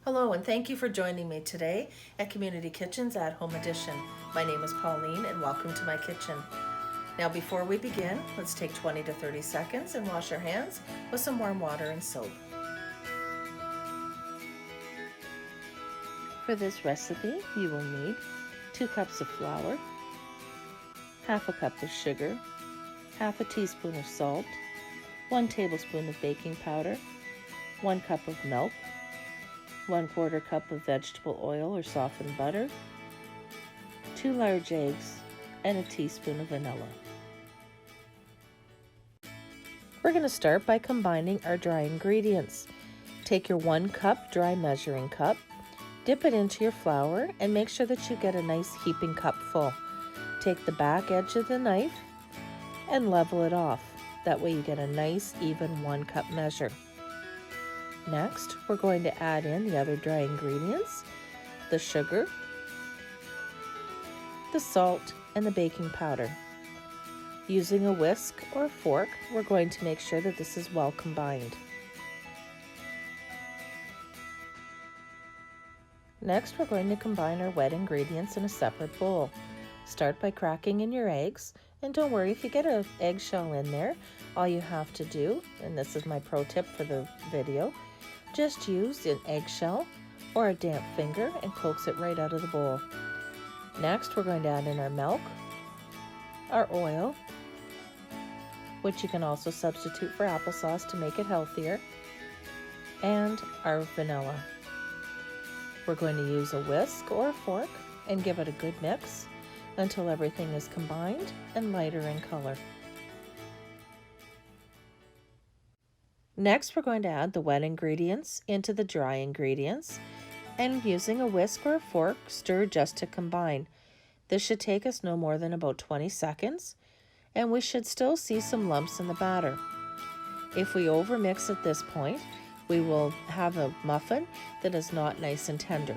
Hello, and thank you for joining me today at Community Kitchens at Home Edition. My name is Pauline, and welcome to my kitchen. Now, before we begin, let's take 20 to 30 seconds and wash our hands with some warm water and soap. For this recipe, you will need 2 cups of flour, half a cup of sugar, half a teaspoon of salt, 1 tablespoon of baking powder, 1 cup of milk, 1/4 cup of vegetable oil or softened butter, 2 large eggs, and a teaspoon of vanilla. We're going to start by combining our dry ingredients. Take your 1 cup dry measuring cup, dip it into your flour, and make sure that you get a nice heaping cup full. Take the back edge of the knife and level it off. That way you get a nice even 1 cup measure. Next, we're going to add in the other dry ingredients, the sugar, the salt, and the baking powder. Using a whisk or a fork, we're going to make sure that this is well combined. Next, we're going to combine our wet ingredients in a separate bowl. Start by cracking in your eggs, and don't worry if you get an eggshell in there. All you have to do, and this is my pro tip for the video, just use an eggshell or a damp finger and coax it right out of the bowl. Next, we're going to add in our milk, our oil, which you can also substitute for applesauce to make it healthier, and our vanilla. We're going to use a whisk or a fork and give it a good mix until everything is combined and lighter in color. Next, we're going to add the wet ingredients into the dry ingredients, and using a whisk or a fork, stir just to combine. This should take us no more than about 20 seconds, and we should still see some lumps in the batter. If we overmix at this point, we will have a muffin that is not nice and tender.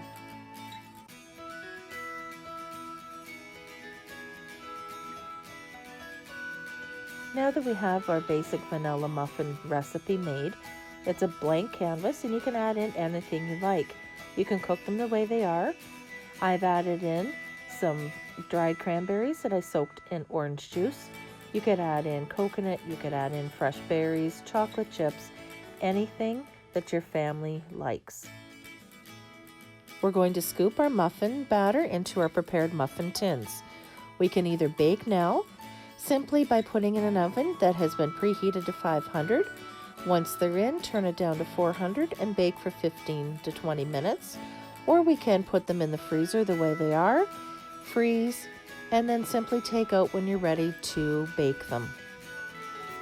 Now that we have our basic vanilla muffin recipe made, it's a blank canvas and you can add in anything you like. You can cook them the way they are. I've added in some dried cranberries that I soaked in orange juice. You could add in coconut, you could add in fresh berries, chocolate chips, anything that your family likes. We're going to scoop our muffin batter into our prepared muffin tins. We can either bake now, simply by putting in an oven that has been preheated to 500. Once they're in, turn it down to 400 and bake for 15 to 20 minutes. Or we can put them in the freezer the way they are, freeze, and then simply take out when you're ready to bake them.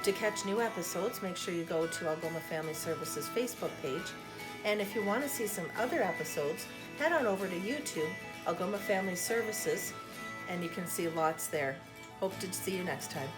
To catch new episodes, make sure you go to Algoma Family Services Facebook page. And if you want to see some other episodes, head on over to YouTube, Algoma Family Services, and you can see lots there. Hope to see you next time.